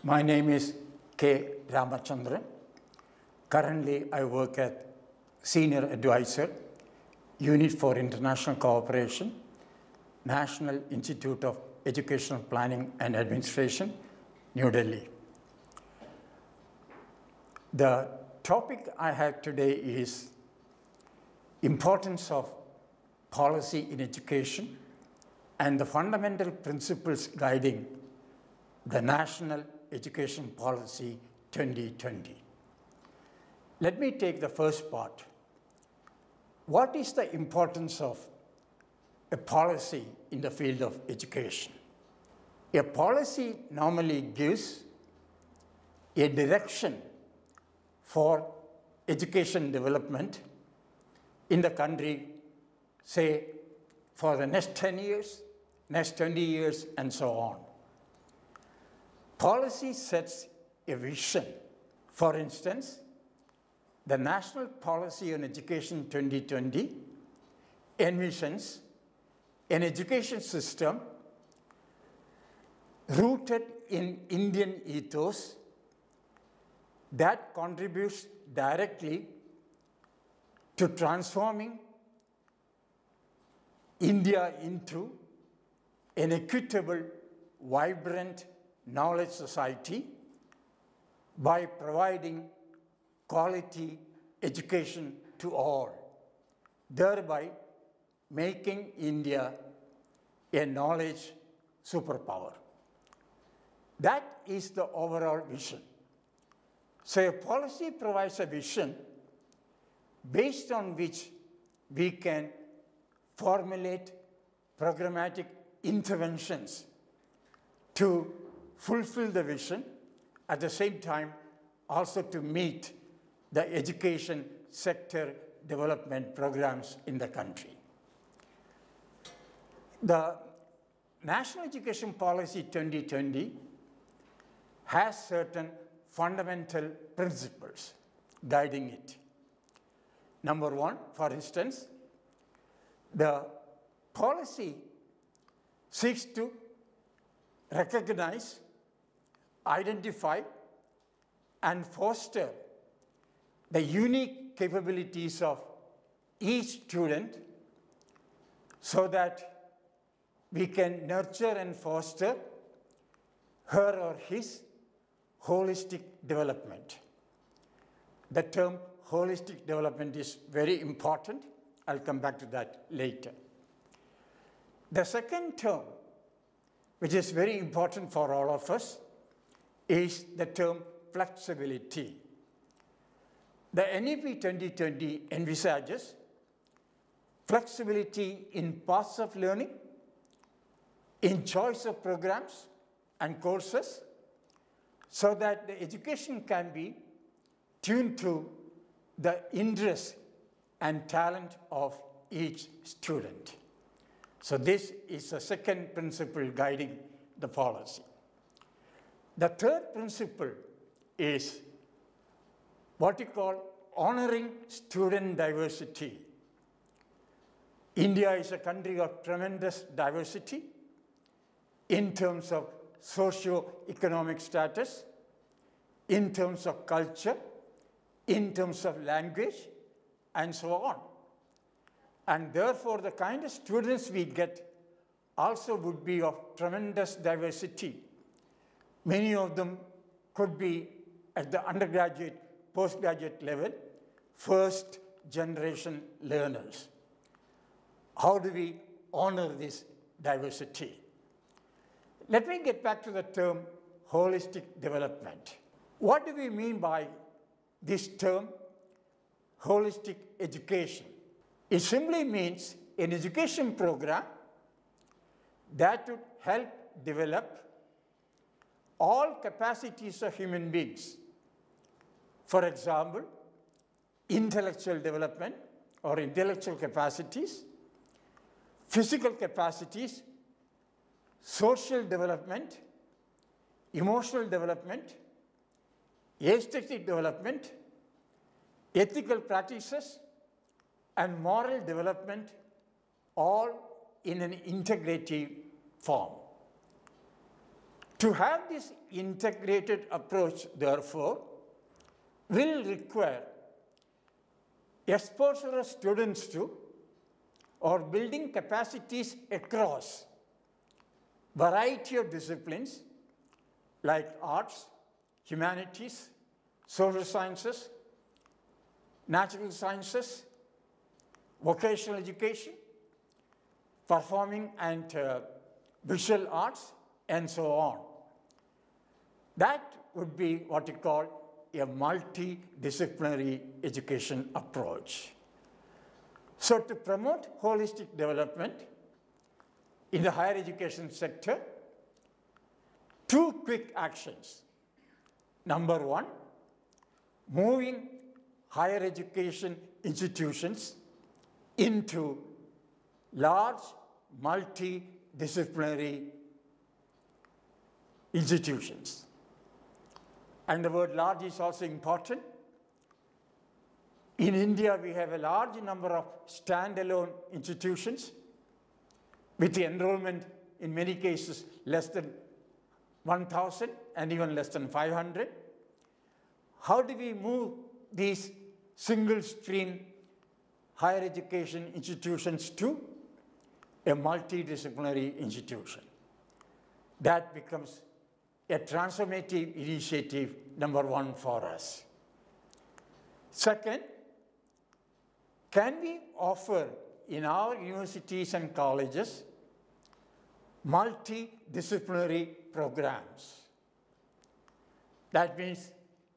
My name is K. Ramachandran. Currently, I work as Senior Advisor, Unit for International Cooperation, National Institute of Educational Planning and Administration, New Delhi. The topic I have today is importance of policy in education and the fundamental principles guiding the National Education Policy 2020. Let me take the first part. What is the importance of a policy in the field of education? A policy normally gives a direction for education development in the country, say, for the next 10 years, next 20 years, and so on. Policy sets a vision. For instance, the National Policy on Education 2020 envisions an education system rooted in Indian ethos that contributes directly to transforming India into an equitable, vibrant knowledge society by providing quality education to all, thereby making India a knowledge superpower. That is the overall vision. So a policy provides a vision based on which we can formulate programmatic interventions to fulfill the vision, at the same time also to meet the education sector development programs in the country. The National Education Policy 2020 has certain fundamental principles guiding it. Number one, for instance, the policy seeks to recognize, identify, and foster the unique capabilities of each student so that we can nurture and foster her or his holistic development. The term holistic development is very important. I'll come back to that later. The second term, which is very important for all of us, is the term flexibility. The NEP 2020 envisages flexibility in paths of learning, in choice of programs and courses, so that the education can be tuned to the interest and talent of each student. So this is the second principle guiding the policy. The third principle is what we call honoring student diversity. India is a country of tremendous diversity in terms of socio-economic status, in terms of culture, in terms of language, and so on. And therefore, the kind of students we get also would be of tremendous diversity. Many of them could be at the undergraduate, postgraduate level, first generation learners. How do we honor this diversity? Let me get back to the term holistic development. What do we mean by this term, holistic education? It simply means an education program that would help develop all capacities of human beings. For example, intellectual development or intellectual capacities, physical capacities, social development, emotional development, aesthetic development, ethical practices, and moral development, all in an integrative form. To have this integrated approach, therefore, will require exposure of students to or building capacities across variety of disciplines like arts, humanities, social sciences, natural sciences, vocational education, performing and visual arts, and so on. That would be what you call a multidisciplinary education approach. So to promote holistic development in the higher education sector, two quick actions. Number one, moving higher education institutions into large multidisciplinary institutions. And the word large is also important. In India, we have a large number of standalone institutions with the enrollment, in many cases, less than 1,000 and even less than 500. How do we move these single-stream higher education institutions to a multidisciplinary institution? That becomes a transformative initiative, number one, for us. Second, can we offer in our universities and colleges multidisciplinary programs? That means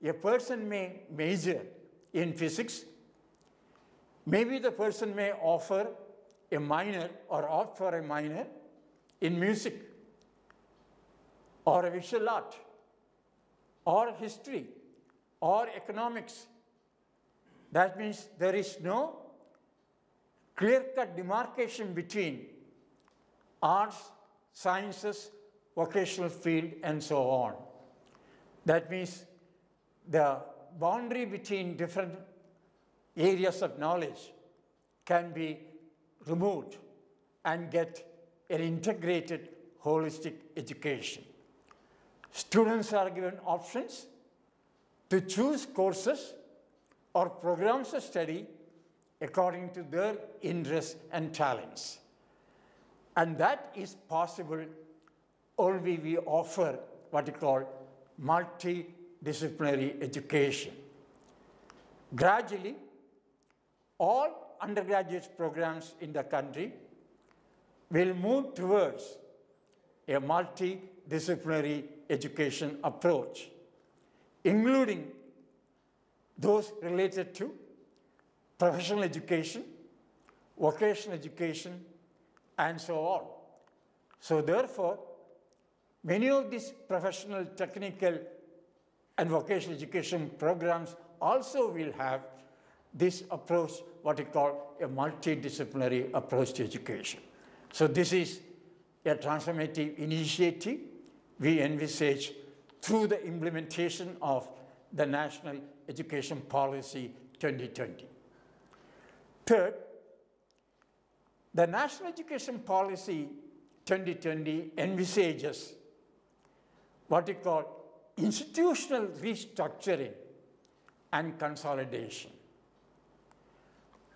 a person may major in physics, maybe the person may offer a minor or opt for a minor in music, or a visual art, or history, or economics. That means there is no clear-cut demarcation between arts, sciences, vocational field, and so on. That means the boundary between different areas of knowledge can be removed and get an integrated holistic education. Students are given options to choose courses or programs of study according to their interests and talents. And that is possible only we offer what we call multidisciplinary education. Gradually, all undergraduate programs in the country will move towards a multidisciplinary education approach, including those related to professional education, vocational education, and so on. So therefore, many of these professional, technical, and vocational education programs also will have this approach, what we call a multidisciplinary approach to education. So this is a transformative initiative we envisage through the implementation of the National Education Policy 2020. Third, the National Education Policy 2020 envisages what we call institutional restructuring and consolidation.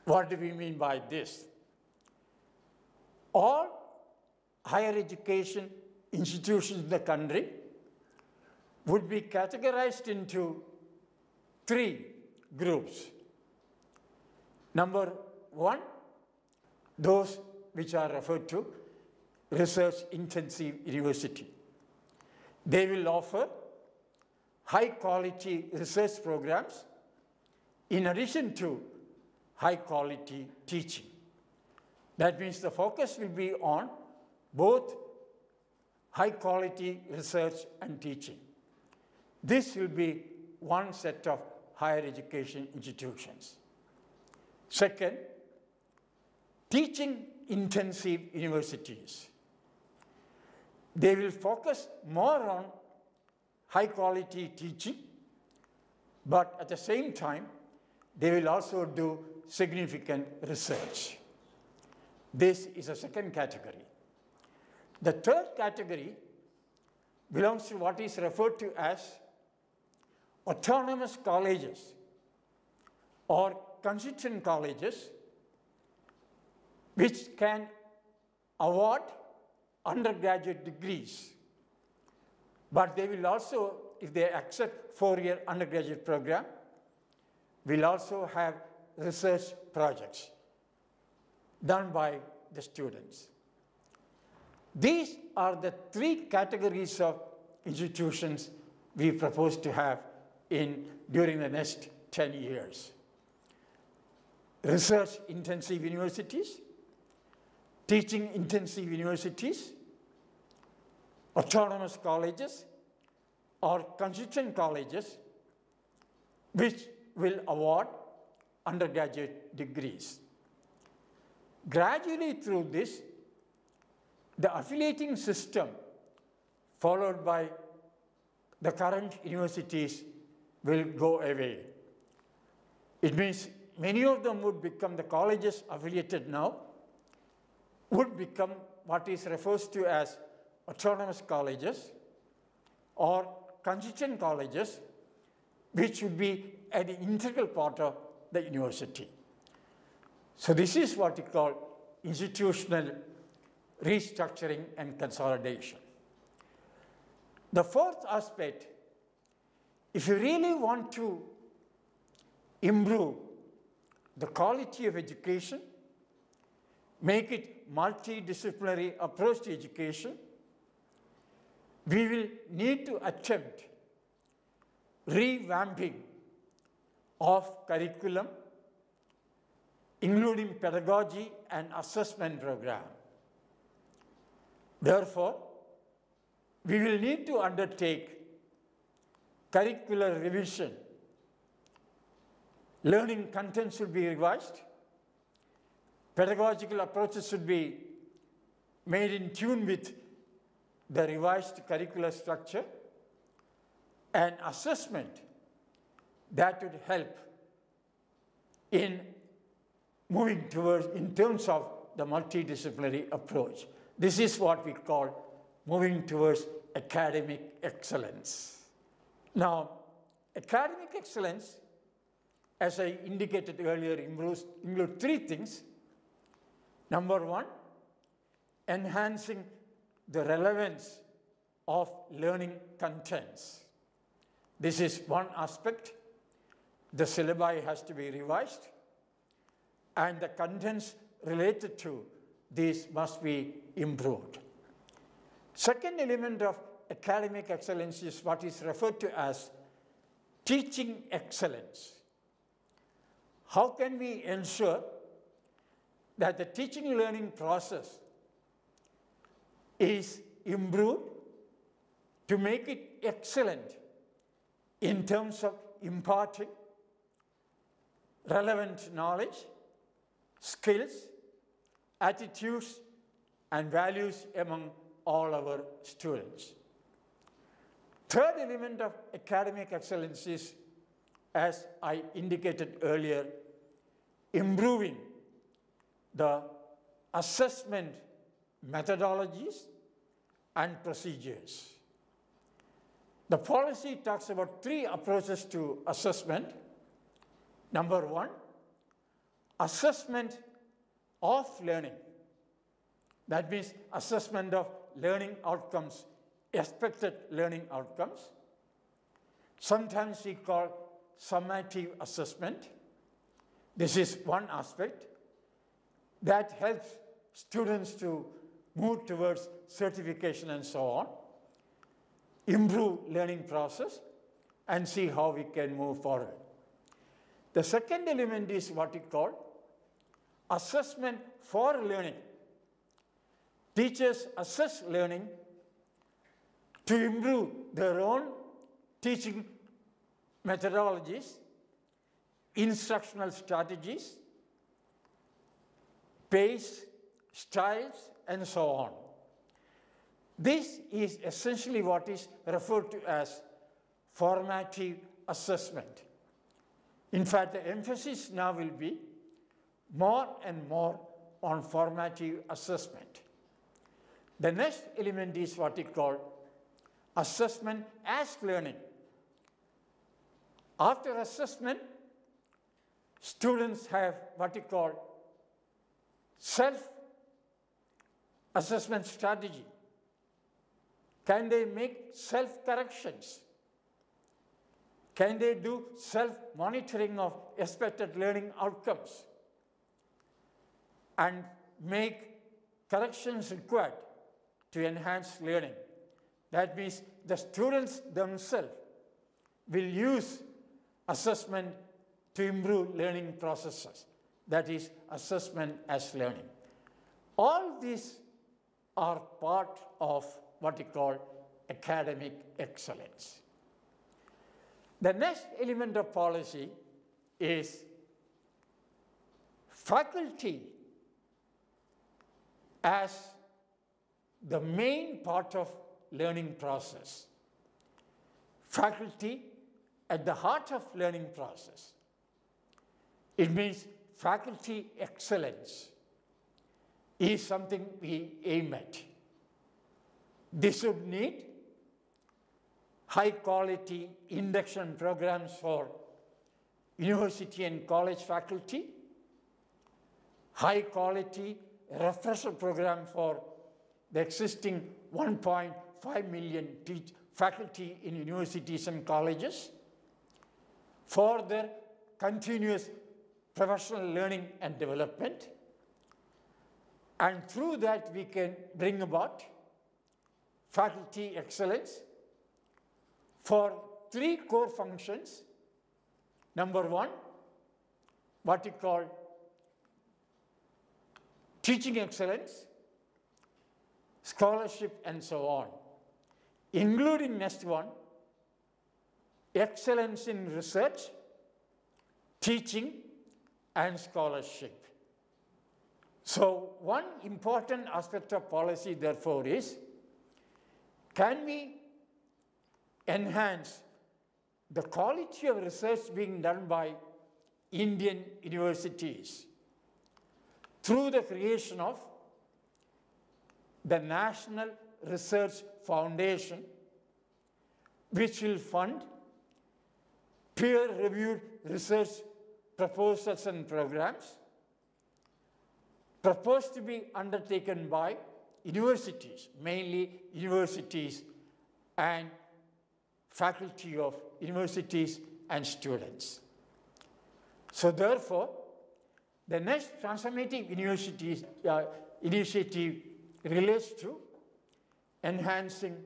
What do we mean by this? All higher education institutions in the country would be categorized into three groups. Number one, those which are referred to research-intensive university. They will offer high-quality research programs in addition to high-quality teaching. That means the focus will be on both high-quality research and teaching. This will be one set of higher education institutions. Second, teaching-intensive universities. They will focus more on high-quality teaching, but at the same time, they will also do significant research. This is a second category. The third category belongs to what is referred to as autonomous colleges or constituent colleges, which can award undergraduate degrees. But they will also, if they accept 4-year undergraduate program, will also have research projects done by the students. These are the 3 categories of institutions we propose to have during the next 10 years. Research-intensive universities, teaching-intensive universities, autonomous colleges, or constituent colleges, which will award undergraduate degrees. Gradually through this, the affiliating system followed by the current universities will go away. It means many of them would become, the colleges affiliated now, would become what is referred to as autonomous colleges or constituent colleges, which would be an integral part of the university. So this is what we call institutional restructuring and consolidation. The 4th aspect, if you really want to improve the quality of education, make it multidisciplinary approach to education, we will need to attempt revamping of curriculum, including pedagogy and assessment program. Therefore, we will need to undertake curricular revision. Learning content should be revised. Pedagogical approaches should be made in tune with the revised curricular structure, and assessment that would help in moving towards, in terms of the multidisciplinary approach. This is what we call moving towards academic excellence. Now, academic excellence, as I indicated earlier, includes 3 things. Number 1, enhancing the relevance of learning contents. This is one aspect. The syllabi has to be revised, and the contents related to these must be improved. Second element of academic excellence is what is referred to as teaching excellence. How can we ensure that the teaching learning process is improved to make it excellent in terms of imparting relevant knowledge, skills, attitudes, and values among all our students. Third element of academic excellence is, as I indicated earlier, improving the assessment methodologies and procedures. The policy talks about 3 approaches to assessment. Number 1, assessment of learning. That means assessment of learning outcomes, expected learning outcomes. Sometimes we call summative assessment. This is one aspect that helps students to move towards certification and so on, improve learning process, and see how we can move forward. The second element is what we call assessment for learning. Teachers assess learning to improve their own teaching methodologies, instructional strategies, pace, styles, and so on. This is essentially what is referred to as formative assessment. In fact, the emphasis now will be more and more on formative assessment. The next element is what we call assessment as learning. After assessment, students have what you call self-assessment strategy. Can they make self-corrections? Can they do self-monitoring of expected learning outcomes and make corrections required to enhance learning? That means the students themselves will use assessment to improve learning processes. That is assessment as learning. All these are part of what we call academic excellence. The next element of policy is faculty as the main part of learning process. Faculty at the heart of learning process. It means faculty excellence is something we aim at. This would need high-quality induction programs for university and college faculty, high-quality refresher program for the existing 1.5 million faculty in universities and colleges, for their continuous professional learning and development, and through that we can bring about faculty excellence for 3 core functions. Number 1, what we call teaching excellence, scholarship, and so on, including next one, excellence in research, teaching, and scholarship. So one important aspect of policy, therefore, is can we enhance the quality of research being done by Indian universities through the creation of the National Research Foundation, which will fund peer-reviewed research proposals and programs proposed to be undertaken by universities, mainly universities and faculty of universities and students. So therefore, the next transformative initiative relates to enhancing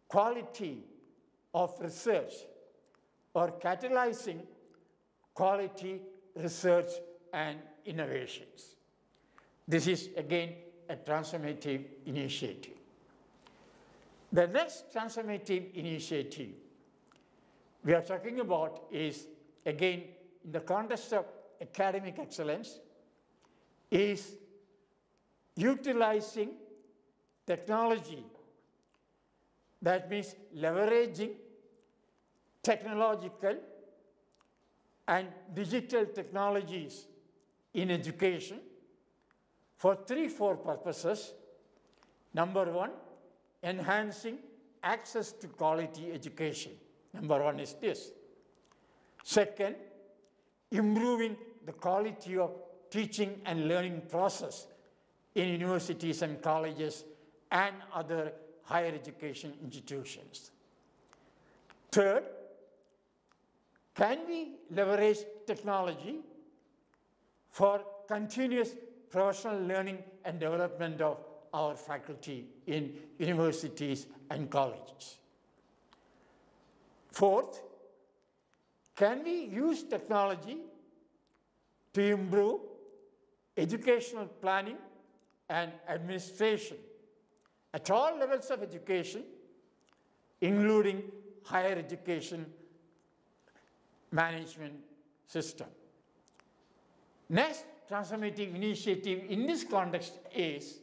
quality of research or catalyzing quality research and innovations. This is again a transformative initiative. The next transformative initiative we are talking about is, again, in the context of academic excellence, is utilizing technology. That means leveraging technological and digital technologies in education for 3-4 purposes. Number 1, enhancing access to quality education. Number 1 is this. Second, improving the quality of teaching and learning process in universities and colleges and other higher education institutions. Third, can we leverage technology for continuous professional learning and development of our faculty in universities and colleges? Fourth, can we use technology to improve educational planning and administration at all levels of education, including higher education management system? Next transformative initiative in this context is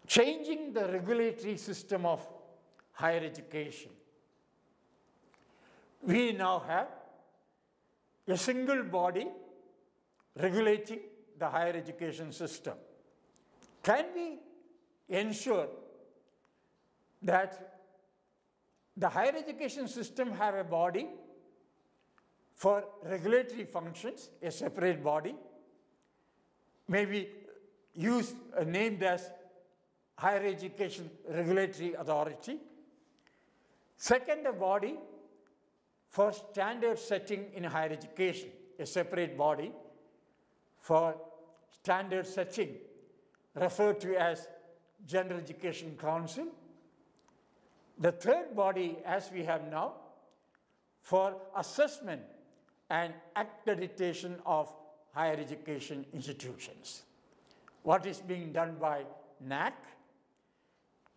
changing the regulatory system of higher education. We now have a single body regulating the higher education system. Can we ensure that the higher education system have a body for regulatory functions, a separate body, maybe named as Higher Education Regulatory Authority. Second, a body for standard setting in higher education, a separate body for standard setting, referred to as General Education Council. The third body, as we have now, for assessment and accreditation of higher education institutions. What is being done by NAAC?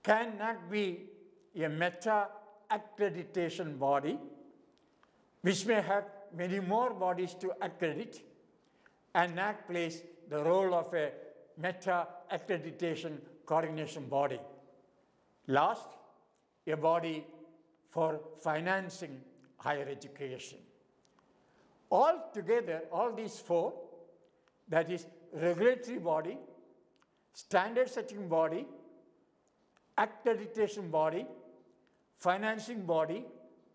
Can NAAC be a meta-accreditation body, which may have many more bodies to accredit, and NAAC plays the role of a meta-accreditation coordination body. Last, a body for financing higher education. All together, all these four, that is regulatory body, standard setting body, accreditation body, financing body,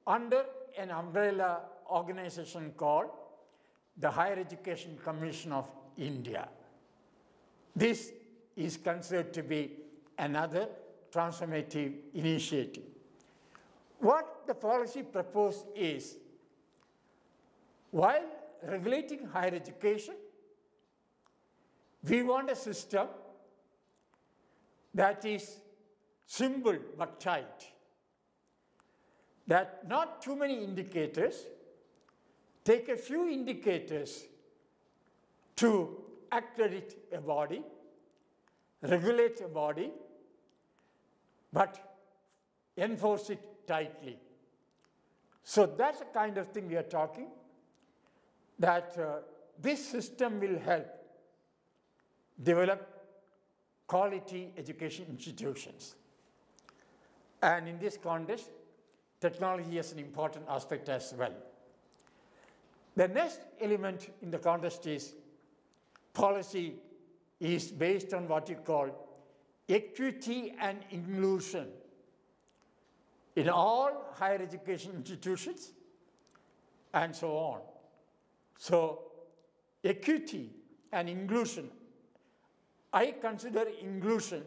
under an umbrella organization called the Higher Education Commission of India. This is considered to be another transformative initiative. What the policy proposed is, while regulating higher education, we want a system that is simple but tight, that not too many indicators, take a few indicators to accredit a body, regulate a body, but enforce it tightly. So that's the kind of thing we are talking, that this system will help develop quality education institutions. And in this context, technology is an important aspect as well. The next element in the context is policy is based on what you call equity and inclusion in all higher education institutions and so on. So equity and inclusion, I consider inclusion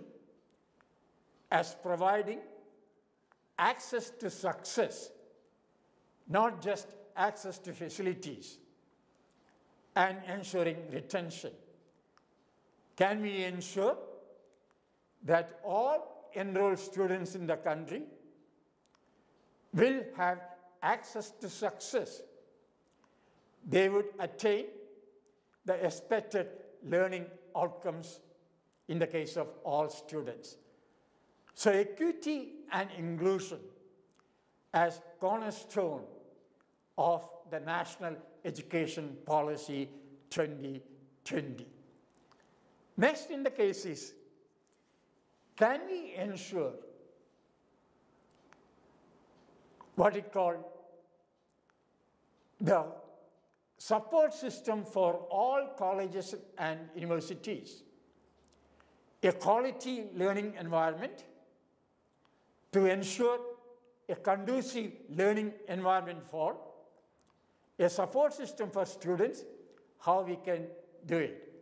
as providing access to success, not just access to facilities, and ensuring retention. Can we ensure that all enrolled students in the country will have access to success? They would attain the expected learning outcomes in the case of all students. So equity and inclusion as cornerstone of the National Education Policy 2020. Next in the case is, can we ensure what is called the support system for all colleges and universities, a quality learning environment to ensure a conducive learning environment for, a support system for students, how we can do it.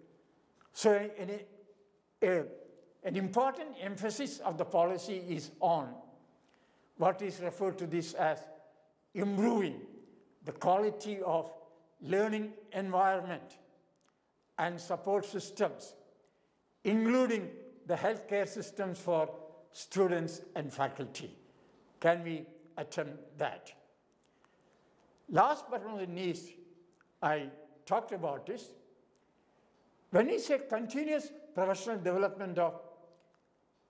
So an important emphasis of the policy is on what is referred to this as improving the quality of learning environment and support systems, including the healthcare systems for students and faculty. Can we attempt that? Last but not least, I talked about this. When we say continuous professional development of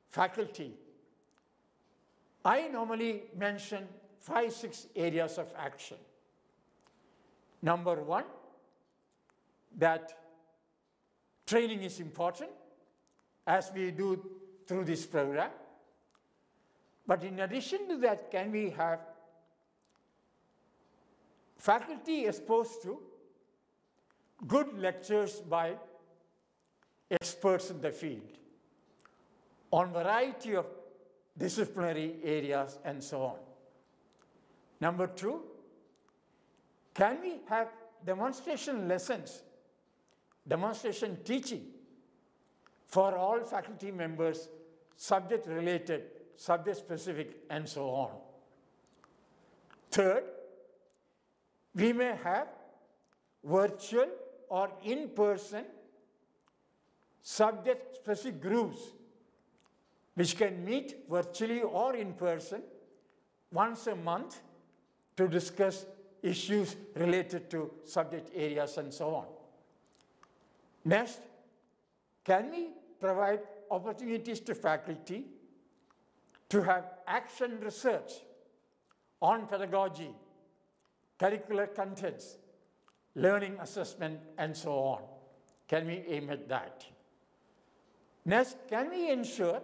faculty, I normally mention 5-6 areas of action. Number one, that training is important, as we do through this program. But in addition to that, can we have faculty exposed to good lectures by experts in the field on variety of disciplinary areas, and so on. Number 2, can we have demonstration lessons, demonstration teaching for all faculty members, subject related, subject specific, and so on. Third, we may have virtual or in-person subject specific groups which can meet virtually or in person once a month to discuss issues related to subject areas and so on. Next, can we provide opportunities to faculty to have action research on pedagogy, curricular contents, learning assessment, and so on? Can we aim at that? Next, can we ensure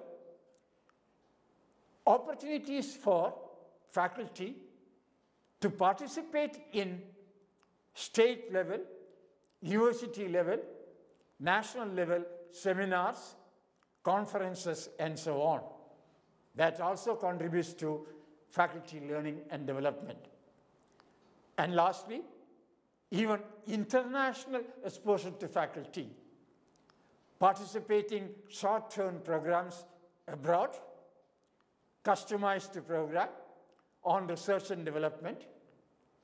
opportunities for faculty to participate in state level, university level, national level seminars, conferences, and so on? That also contributes to faculty learning and development. And lastly, even international exposure to faculty, participating short-term programs abroad, customized to program on research and development,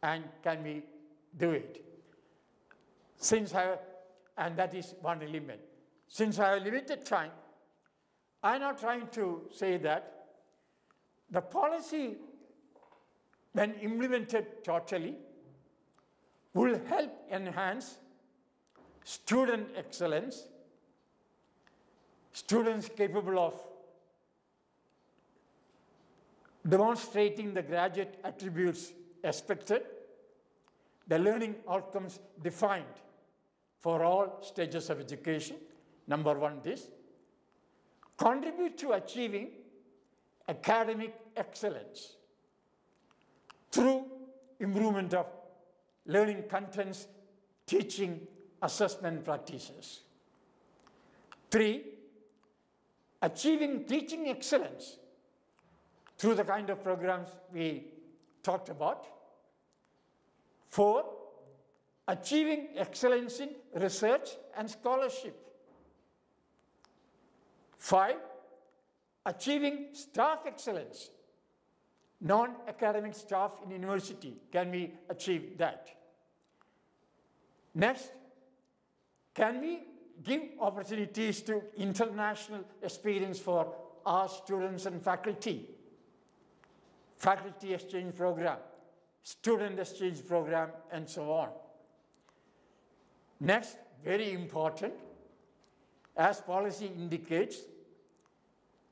and can we do it? And that is one element. Since I have limited time, I'm not trying to say that the policy, when implemented totally, will help enhance student excellence, students capable of demonstrating the graduate attributes expected, the learning outcomes defined for all stages of education. Number 1, this. Contribute to achieving academic excellence through improvement of learning contents, teaching, assessment practices. 3, achieving teaching excellence through the kind of programs we talked about. 4, achieving excellence in research and scholarship. 5, achieving staff excellence, non-academic staff in university. Can we achieve that? Next, can we give opportunities to international experience for our students and faculty? Faculty exchange program, student exchange program, and so on. Next, very important, as policy indicates,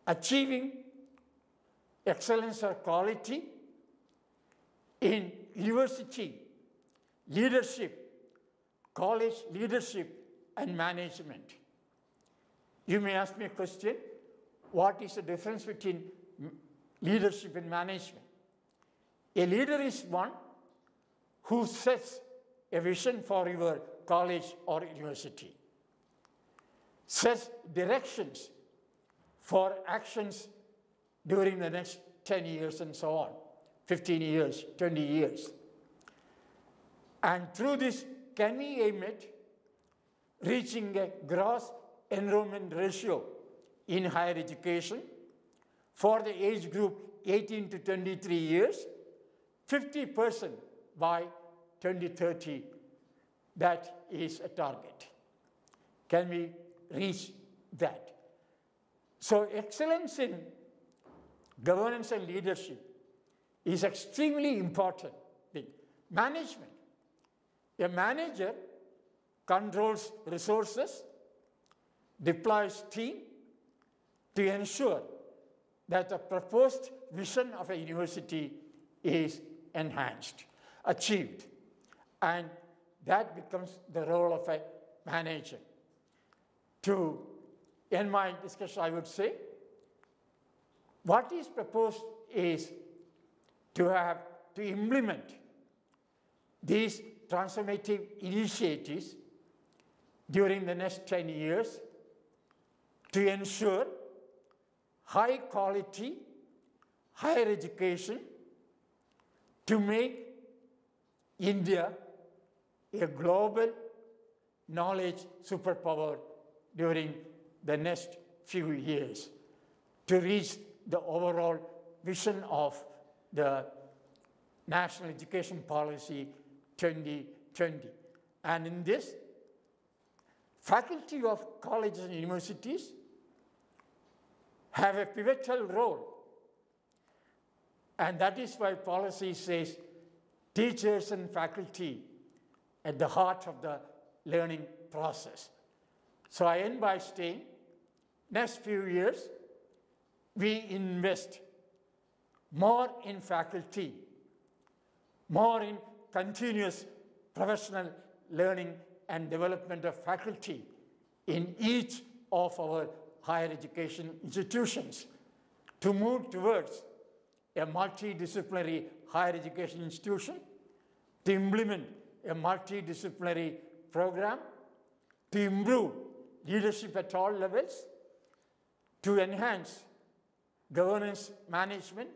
achieving excellence or quality in university leadership, college leadership, and management. You may ask me a question, what is the difference between leadership and management? A leader is one who sets a vision for your college or university, sets directions for actions during the next 10 years and so on, 15 years, 20 years. And through this, can we aim at reaching a gross enrollment ratio in higher education for the age group 18 to 23 years, 50% by 2030? That is a target. Can we reach that? So excellence in governance and leadership is extremely important thing. Management. A manager controls resources, deploys team to ensure that the proposed vision of a university is enhanced, achieved. And that becomes the role of a manager. To end my discussion, I would say, what is proposed is to implement these transformative initiatives during the next 10 years to ensure high quality, higher education to make India a global knowledge superpower during the next few years to reach the overall vision of the National Education Policy 2020. And in this, faculty of colleges and universities have a pivotal role. And that is why policy says teachers and faculty at the heart of the learning process. So I end by saying, next few years, we invest more in faculty, more in continuous professional learning and development of faculty in each of our higher education institutions to move towards a multidisciplinary higher education institution, to implement a multidisciplinary program, to improve leadership at all levels, to enhance governance management,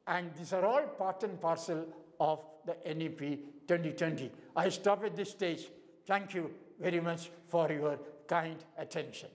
and these are all part and parcel of the NEP 2020. I stop at this stage. Thank you very much for your kind attention.